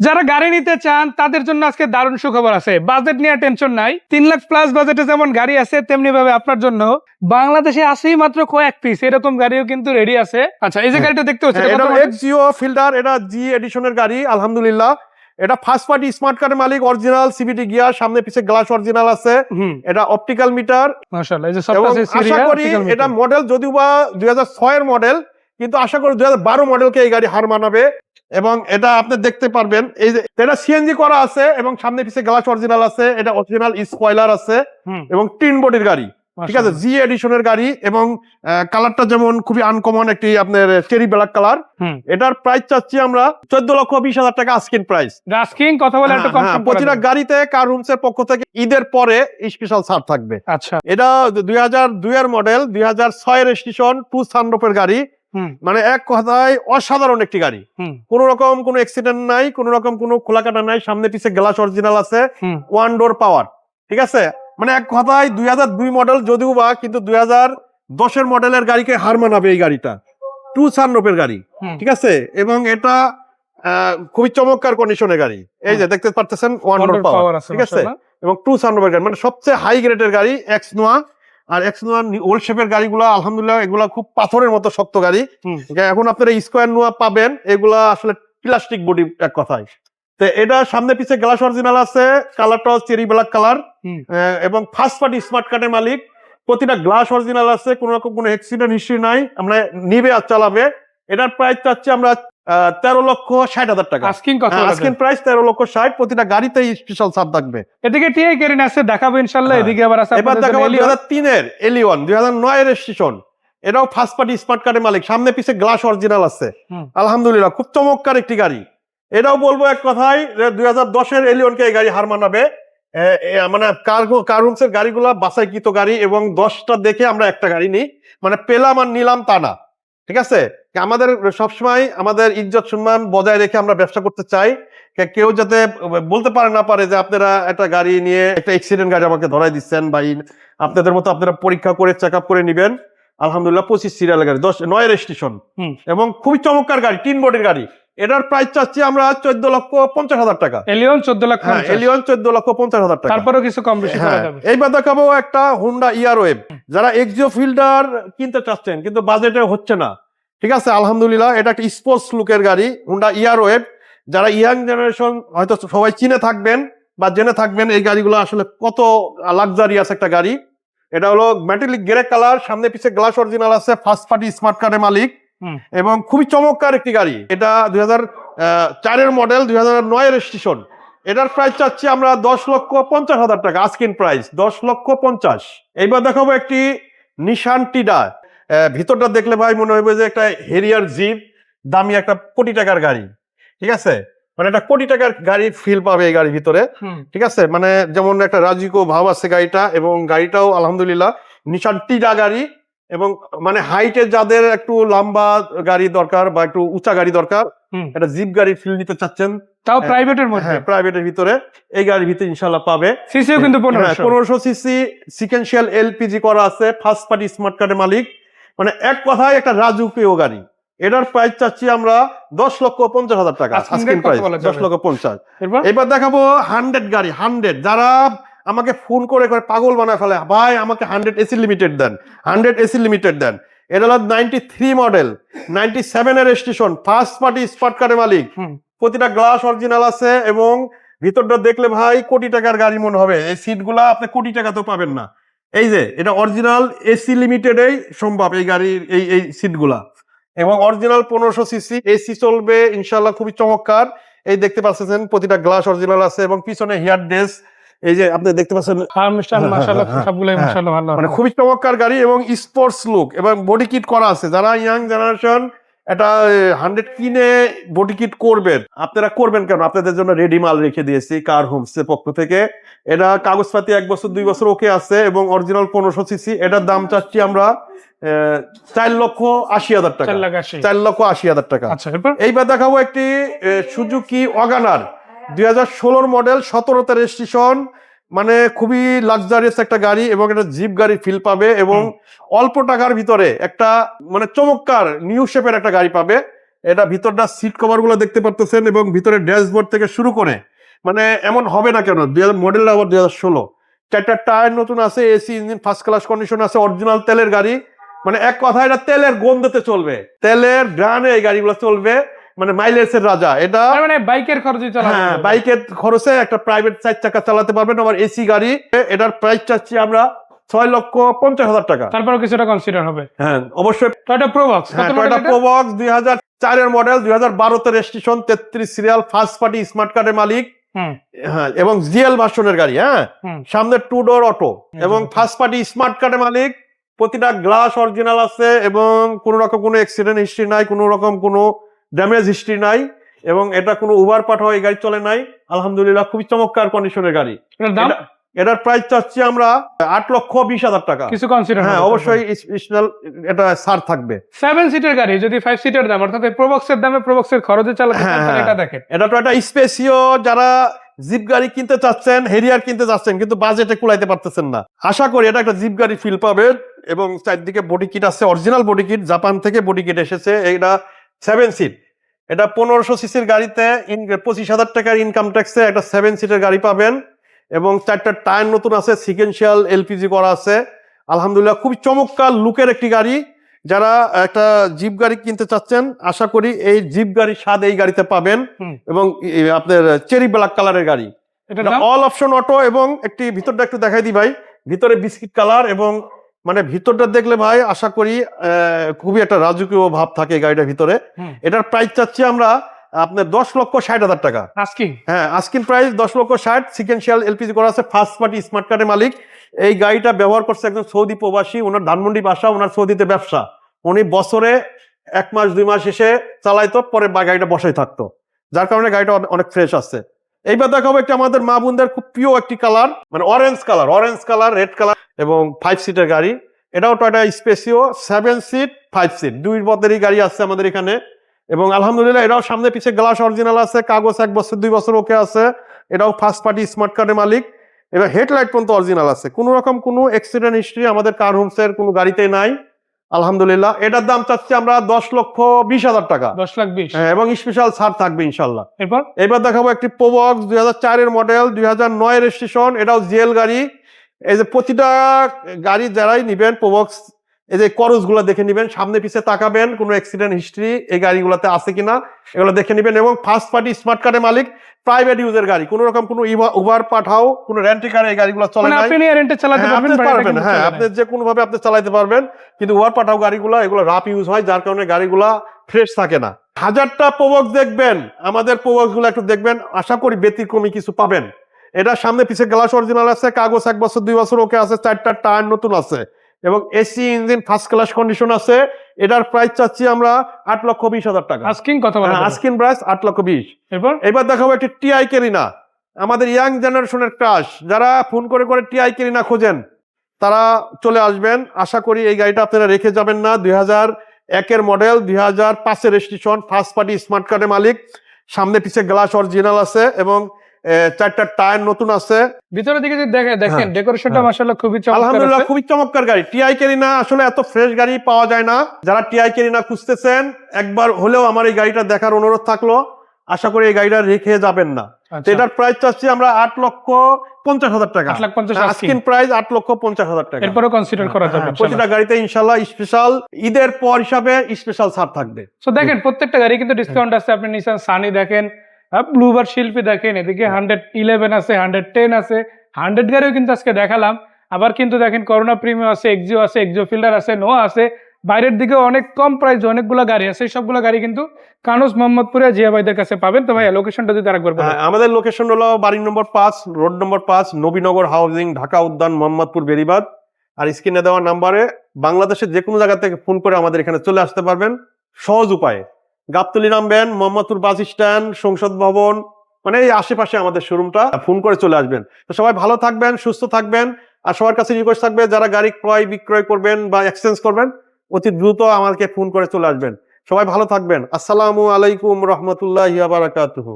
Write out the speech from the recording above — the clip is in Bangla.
যারা গাড়ি নিতে চান তাদের জন্য আজকে দারুণ সুখবর আছে। বাজেট নিয়ে টেনশন নাই। 3 লাখ প্লাস বাজেটে যেমন গাড়ি আছে তেমনি ভাবে আপনার জন্য বাংলাদেশে আসেই মাত্র কয়েক পিস এরকম গাড়িও কিন্তু রেডি আছে। আচ্ছা, এই যে গাড়িটা দেখতে হচ্ছে এটা এক্সিও ফিল্ডার, এটা জি এডিশনের গাড়ি। আলহামদুলিল্লাহ, এটা ফার্স্ট পার্টি স্মার্ট কার্ডের মালিক, অরিজিনাল সিভিটি গিয়ার, সামনে পিছে গ্লাস অরিজিনাল আছে, এটা অপটিক্যাল মিটার। মাশাআল্লাহ, এই যে সবটা আছে আশা করি এটা মডেল যদিও বা 2006 এর মডেল, কিন্তু আশা করি 2012 মডেলকে এই গাড়ি হার মানাবে। এবং এটা আপনি দেখতে পারবেন, এই যে এটা সিএনজি করা আছে এবং সামনে পিছে গ্লাস অরিজিনাল আছে, এটা অরিজিনাল স্পয়লার আছে এবং টিন বডির গাড়ি। ঠিক আছে, জি এডিশনের গাড়ি এবং কালারটা যেমন খুবই আনকমন, একটি আপনার চেরি ব্ল্যাক কালার। এটার প্রাইস চাচ্ছি আমরা 14,20,000 টাকা আস্কিং প্রাইস। আস্কিং কথা বলে একটু কম কম প্রতিটা গাড়িতে কার রুমস এর পক্ষ থেকে ঈদের পরে স্পেশাল ছাড় থাকবে। আচ্ছা, এটা 2002 এর মডেল, 2006 এর রেজিস্ট্রেশন, 2 সানরুফের গাড়ি। মানে এক কথায় অসাধারণ একটি গাড়ি। কোন রকম কোনো অ্যাক্সিডেন্ট নাই, কোন রকম কোনো খোলাকাটা নাই, সামনে পিছে গ্লাস অরিজিনাল আছে, ওয়ান ডোর পাওয়ার। ঠিক আছে, মানে এক কথায় 2002 মডেল যদিও বা, কিন্তু 2010 এর মডেলের গাড়িকে হার মানাবে এই গাড়িটা। 2 সানরুফের গাড়ি। ঠিক আছে, এবং এটা খুবই চমৎকার কন্ডিশনের গাড়ি। এই যে দেখতে পাচ্ছেন, ওয়ান ডোর পাওয়ার। ঠিক আছে, এবং 2 সানরুফের গাড়ি, মানে সবচেয়ে হাই গ্রেডের গাড়ি। এক্স নোয়া আর এক্স নোয়া ওল্ড শেপের গাড়িগুলো আলহামদুলিল্লাহ এগুলা খুব পাথরের মতো শক্ত গাড়ি। এখন আপনারা স্কোয়ার নোয়া পাবেন, এগুলা আসলে প্লাস্টিক বডি এক কথায়। তো এটা সামনে পিছে গ্লাস অরিজিনাল আছে, কালারটা চেরি ব্ল্যাক কালার এবং ফার্স্ট পার্টি স্মার্ট কার্ডের মালিক। প্রতিটা গ্লাস অরিজিনাল আছে, কোন রকম কোনো অ্যাক্সিডেন্ট হিস্ট্রি নাই। আমরা নিবে আর চালাবে। এটার প্রাইস চাচ্ছি আমরা 13,60,000 টাকা। Asking price 13,60,000। প্রতিটা গাড়িতে স্পেশাল ছাড় থাকবে। এদিকে টিআই গাড়ি আছে দেখাবো ইনশাআল্লাহ। এদিকে আবার আছে, এবার দেখাবো 2003 এর এলিয়ন, 2009 এর রেজিস্ট্রেশন। এটাও ফার্স্ট পার্টি স্মার্ট কার্ডের মালিক, সামনে পিছে গ্লাস অরিজিনাল আছে। আলহামদুলিল্লাহ, খুব চমৎকার একটি গাড়ি। এটাও বলবো এক কথায় 2010 এর এলিয়নকে এই গাড়ি হার মানাবে। মানে কারুমসের গাড়িগুলা বাছাইকৃত গাড়ি, এবং 10টা দেখে আমরা একটা গাড়ি নিই, মানে পেলাম আর নিলাম তা না। ঠিক আছে, আমাদের সবসময় আমাদের ইজ্জত সম্মান বজায় রেখে আমরা ব্যবসা করতে চাই। কেউ যাতে বলতে পারে না পারে যে আপনারা একটা গাড়ি নিয়ে একটা অ্যাক্সিডেন্ট গাড়ি আমাকে ধরাই দিচ্ছেন, বা আপনাদের মতো আপনারা পরীক্ষা করে চেক আপ করে নিবেন। আলহামদুলিল্লাহ 25 সিরিয়াল গাড়ি, 9 রেজিস্ট্রেশন এবং খুবই চমৎকার গাড়ি, টিন বডির গাড়ি। এটার প্রাইস চাচ্ছি আমরা 14,50,000 টাকা। এলিয়ন 14,50,000। এলিয়ন 14,50,000 টাকা। তারপরেও কিছু কম বেশি করা যাবে। এইবার দেখাবো একটা হুন্ডা ইয়ারওয়েভ। যারা এক্সিও ফিল্ডার কিনতে চাচ্ছেন কিন্তু বাজেটে হচ্ছে না, ঠিক আছে, আলহামদুলিল্লাহ এটা একটা স্পোর্টস লুকের গাড়ি, হুন্ডা ইয়ারওয়েভ। যারা ইয়াং জেনারেশন হয়তো সবাই চিনে থাকবেন বা জেনে থাকবেন এই গাড়িগুলো আসলে কত লাক্সারিয়াস একটা গাড়ি। এটা হলো মেটালিক গ্রে কালার, সামনে পিছে গ্লাস অরিজিনাল আছে, ফার্স্ট পার্টি স্মার্ট কার্ডের মালিক এবং খুবই চমৎকার একটি গাড়ি। এটা 2004 এর মডেল, 2009 এর রেজিস্ট্রেশন। এটার প্রাইস চাচ্ছি আমরা 10,50,000 টাকা, আস্কিং প্রাইস 10,50,000। এইবার দেখাবো একটি নিশান টিডা। ভিতরটা দেখলে ভাই মনে হবে যে একটা হেরিয়ার জিপ, দামি একটা কোটি টাকার গাড়ি। ঠিক আছে, মানে একটা কোটি টাকার গাড়ি ফিল পাবে এই গাড়ির ভিতরে। ঠিক আছে, মানে যেমন একটা রাজিকো ভাব আছে গাড়িটা, এবং গাড়িটাও আলহামদুলিল্লাহ নিশান টিডা গাড়ি। এবং মানে হাইটে যাদের একটু লম্বা গাড়ি দরকার বা একটু উঁচা গাড়ি দরকার, একটা জিপ গাড়ি ফিল নিতে চাচ্ছেন, তাও প্রাইভেটের মধ্যে, প্রাইভেটের ভিতরে এই গাড়ির ভিতরে ইনশাআল্লাহ পাবে। সিসিও কিন্তু 1500 সিসি, সিকেন্সিয়াল এলপিজি করা আছে, ফার্স্ট পার্টি স্মার্ট কার্ডের মালিক। মানে এক কথায় একটা রাজুকীয় গাড়ি। এটার প্রাইস চাচ্ছি আমরা 10,50,000 টাকা, আস্কিং প্রাইস 10,50,000। এবার দেখাবো 100 গাড়ি। 100 যারা আমাকে ফোন করে পাগল বানায় ফেলে, ভাই আমাকে 100 এসি লিমিটেড দেন, 100 এসি লিমিটেড দেন। এটা হলো 93 মডেল, 97 এর রেজিস্ট্রেশন, ফার্স্ট পার্টি স্মার্ট কার্ডের মালিক। প্রতিটা গ্লাস অরিজিনাল আছে এবং ভিতরটা দেখলে ভাই কোটি টাকার গাড়ি মনে হবে। এই সিটগুলা আপনি কোটি টাকাতেও পাবেন না। এই যে এটা অরিজিনাল এসি লিমিটেডেই সম্ভব এই গাড়ির এই সিটগুলা, এবং অরিজিনাল 1500 সিসি, এসি চলবে ইনশাআল্লাহ, খুবই চমৎকার। এই দেখতে পাচ্ছেন প্রতিটা গ্লাস অরিজিনাল আছে এবং পিছনে হেয়ার ড্রেস, এই যে আপনি দেখতে পাচ্ছেন, মানে খুবই চমৎকার গাড়ি এবং স্পোর্টস লুক এবং বডি কিট করা আছে। যারা ইয়াং জেনারেশন এটা 100 কিনে বডি কিট করবেন, আপনারা করবেন কেন, আপনাদের জন্য রেডি মাল রেখে দিয়েছি কার হোমস এর পক্ষ থেকে। এটা কাগজপাতি 1 বছর 2 বছর ওকে আছে এবং অরিজিনাল 1500 সিসি। এটার দাম চাচ্ছি আমরা 4,80,000 টাকা, 4,80,000 টাকা। এইবার দেখাবো একটি সুজুকি ওয়াগনার, 2016 মডেল, 17তে রেজিস্ট্রেশন। মানে খুবই লাক্সারিয়াস একটা গাড়ি এবং একটা জিপ গাড়ি ফিল পাবে এবং অল্প টাকার ভিতরে একটা মানে চমৎকার নিউ শেপের একটা গাড়ি পাবে। এটা ভিতরটা সিট কভার গুলো দেখতে পারতেছেন এবং ভিতরে ড্যাশবোর্ড থেকে শুরু করে মানে এমন হবে না কেন মডেলটা আবার 2016, 4টা টায়ার নতুন আছে, AC engine first class condition আছে, অরিজিনাল তেলের গাড়ি, মানে এক কথায় এটা তেলের গন্ধতে চলবে, তেলের গ্রানে এই গাড়িগুলো চলবে, মানে মাইলেজের রাজা এটা। তার মানে বাইকের খরচে চালানো হ্যাঁ, যাবে। বাইকের খরচে একটা প্রাইভেট 4 চাকা চালাতে পারবেন। আবার এসি গাড়ি, এটার প্রাইস চাচ্ছি আমরা 6,50,000 টাকা। তারপরেও কিছুটা কনসিডার হবে। হ্যাঁ অবশ্যই। টয়োটা প্রোবক্স, হ্যাঁ, টয়োটা প্রোবক্স 2004 এর মডেল, 2012 তে registration, 33 serial, first party smart কার্ডের মালিক। হ্যাঁ, এবং জিএল ভার্সনের গাড়ি। হ্যাঁ, সামনে 2 ডোর অটো এবং ফার্স্ট পার্টি স্মার্ট কার্ডের মালিক। প্রতিটা গ্লাস অরিজিনাল আছে এবং কোনো রকম কোনো অ্যাক্সিডেন্ট হিস্ট্রি নাই, কোনো রকম কোনো ড্যামেজ হিস্ট্রি নাই এবং এটা কোনো ওভার পার্ট হয় এই গাড়ি চলে নাই। আলহামদুলিল্লাহ, খুবই চমৎকার কন্ডিশনের গাড়ি। এটার প্রাইস চাচ্ছি আমরা 8,20,000 টাকা। কিছু কনসিডার। হ্যাঁ, অবশ্যই স্পেশাল এটা ছাড় থাকবে। 7 সিটের গাড়ি যদি 5 সিটের দাম, অর্থাৎ প্রোবক্সের দামে প্রোবক্সের খরচে চালাতে চান তাহলে এটা দেখেন। এটা তো একটা স্পেসিও, যারা জিপ গাড়ি কিনতে চাচ্ছেন, হেরিয়ার কিনতে চাচ্ছেন কিন্তু বাজেটে কুলাইতে পারতেছেন না, আশা করি এটা একটা জিপ গাড়ি ফিল পাবেন। এবং চারদিকে বডি কিট আছে, অরিজিনাল বডি কিট, জাপান থেকে বডি কিট এসেছে। এটা 7 সিট, এটা 1500 সিসির গাড়িতে 25,000 টাকার ইনকাম ট্যাক্সে একটা 7 সিটের গাড়ি পাবেন এবং 4টা টায়ার নতুন আছে, সিকেন্সিয়াল এলপিজি করা আছে। আলহামদুলিল্লাহ, খুবই চমৎকার লুকের একটি গাড়ি। যারা একটা জিপ গাড়ি কিনতে চাচ্ছেন, আশা করি এই জিপ গাড়ির স্বাদ এই গাড়িতে পাবেন। এবং আপনার চেরি ব্ল্যাক কালারের গাড়ি, অল অপশন অটো। এবং একটি ভিতরটা একটু দেখাই দিই ভাই, ভিতরে বিস্কিট কালার এবং মানে ভিতরটা দেখলে ভাই আশা করি খুবই একটা রাজকীয় ভাব থাকে এই গাড়িটার ভিতরে। এটার প্রাইস চাচ্ছি আমরা আপনার 10,60,000 টাকা। হ্যাঁ, আস্কিং প্রাইস 10,60,000। সিকেন্সিয়াল এলপিজি করা আছে, ফার্স্ট পার্টি স্মার্ট কার্ডের মালিক। এই গাড়িটা ব্যবহার করছে একজন সৌদি প্রবাসী, ওনার ধানমন্ডি বাসা, ওনার সৌদিতে ব্যবসা। উনি বছরে 1 মাস 2 মাস এসে চালাইতো, পরে গাড়িটা বসাই থাকতো, যার কারণে গাড়িটা অনেক ফ্রেশ আছে। এইবার দেখাবো একটি আমাদের মা বোনদের খুব প্রিয় একটি কালার, মানে অরেঞ্জ কালার, রেড কালার এবং 5 সিটের গাড়ি। এটাও টয়োটা স্পেসিও, 7 সিট 5 সিট, 2 পদেরই গাড়ি আছে আমাদের এখানে। এবং আলহামদুলিল্লাহ, এটাও সামনে পিছিয়ে গ্লাস অরিজিনাল আছে, কাগজ 1 বছর 2 বছর ওকে আছে। এটাও ফার্স্ট পার্টি স্মার্ট কার্ডের মালিক। এবার হেডলাইট পর্যন্ত অরিজিনাল আছে, কোনো রকম কোনো অ্যাক্সিডেন্ট হিস্ট্রি আমাদের কার হোমসের কোনো গাড়িতে নাই। আলহামদুলিল্লাহ, এটার দাম চাচ্ছি আমরা 10,20,000 টাকা। 10,20,000। হ্যাঁ, এবং স্পেশাল ছাড় থাকবে ইনশাল্লাহ। এবার দেখাবো একটি প্রোবক্স 2004 এর মডেল, 2009 রেজিস্ট্রেশন। এটাও জিএল গাড়ি। এই যে প্রতিটা গাড়ি যারাই নিবেন প্রোবক্স, এই যে করস গুলো দেখে নিবেন, সামনে পিছিয়ে তাকাবেন কোন অ্যাক্সিডেন্ট হিস্ট্রি এই গাড়িগুলোতে আছে কিনা এগুলো দেখে নিবেন। এবং ফার্স্ট পার্টি স্মার্ট কার্ডের মালিক, প্রাইভেট ইউজের গাড়ি, কোন রকম কোনো উবার পাঠাও কোনো রেন্ট কার এই গাড়িগুলো চলে না, আপনি রেন্টে চালাতে পারবেন। হ্যাঁ, আপনি যে কোনো ভাবে আপনি চালাতে পারবেন, কিন্তু উবার পাঠাও গাড়িগুলো এগুলো রাফ ইউজ হয়, যার কারণে গাড়িগুলো ফ্রেশ থাকে না। 1000টা প্রোবক্স দেখবেন, আমাদের প্রোবক্স গুলো একটু দেখবেন, আশা করি ব্যতিক্রমী কিছু পাবেন। এটা সামনে পিছে গ্লাস অরিজিনাল আছে, কাগজ 1 বছর 2 বছর ওকে আছে, 4টা টায়ার নতুন আছে এবং AC engine first class condition আছে। এটার প্রাইস চাচ্ছি আমরা 8,20,000 টাকা। আস্কিং কত বলা? Asking price 8,20,000। এবার দেখাবো একটি টিআই কেরিনা, আমাদের ইয়াং জেনারেশনের ক্রাশ। যারা ফোন করে করে টিআই কেরিনা খোঁজেন তারা চলে আসবেন, আশা করি এই গাড়িটা আপনারা রেখে যাবেন না। 2001 এর মডেল, 2005 এর রেজিস্ট্রেশন, ফার্স্ট পার্টি স্মার্ট কার্ডের মালিক, সামনে পিছে গ্লাস অরিজিনাল আছে এবং 4টা টায়ার নতুন আছে। ভিতরের দিকে যদি দেখেন ডেকোরেশনটা মাশাআল্লাহ খুবই চমৎকার। আলহামদুলিল্লাহ, খুবই চমৎকার গাড়ি। টিআই কেরিনা আসলে এত ফ্রেশ গাড়ি পাওয়া যায় না। যারা টিআই কেরিনা খুঁজতেছেন, একবার হলেও আমার এই গাড়িটা দেখার অনুরোধ থাকলো। আশা করি এই গাড়িটা রেখে যাবেন না। এটার প্রাইস চাচ্ছি আমরা 8,50,000 টাকা। আস্কিং প্রাইস 8,50,000 টাকা। এরপরও কনসিডার করা যাবে। প্রতিটা গাড়িতে ইনশাআল্লাহ স্পেশাল ঈদের পর হিসাবে স্পেশাল ছাড় থাকবে। সো দেখেন প্রত্যেকটা গাড়ি কিন্তু ডিসকাউন্ট আছে। আপনি নিসান সানি দেখেন, ব্লুবার শিল্পী দেখেন, এদিকে 111 আছে, 110 আছে, 100 গাড়িও কিন্তু আজকে দেখালাম। আবার কিন্তু দেখেন করোনা প্রিমিয়াম আছে, এক্সিও আছে, এক্সিও ফিল্ডার আছে, নোয়া আছে। বাইরের দিকে অনেক কম প্রাইস অনেকগুলো গাড়ি আছে, সবগুলো গাড়ি কিন্তু কানুস মোহাম্মদপুরে জিয়া ভাইদের কাছে পাবেন। তো ভাই লোকেশনটা যদি আরেকবার বলেন। আমাদের লোকেশন হলো বাড়ি নম্বর 5, road number 5, Nabinagar housing, Dhaka উদ্যান, মোহাম্মদপুর বেরিবাদ। আর স্ক্রিনে দেওয়া নাম্বারে বাংলাদেশের যে কোনো জায়গা থেকে ফোন করে আমাদের এখানে চলে আসতে পারবেন সহজ উপায়ে। গাবতলী নামবেন, মোহাম্মদপুর বাস স্ট্যান্ড, সংসদ ভবন, মানে এই আশেপাশে আমাদের শোরুমটা, ফোন করে চলে আসবেন। তো সবাই ভালো থাকবেন, সুস্থ থাকবেন। আর সবার কাছে রিকোয়েস্ট থাকবে, যারা গাড়ি ক্রয় বিক্রয় করবেন বা এক্সচেঞ্জ করবেন অতি দ্রুত আমাকে ফোন করে চলে আসবেন। সবাই ভালো থাকবেন। আসসালামু আলাইকুম রহমতুল্লাহি ওয়া বারাকাতুহু।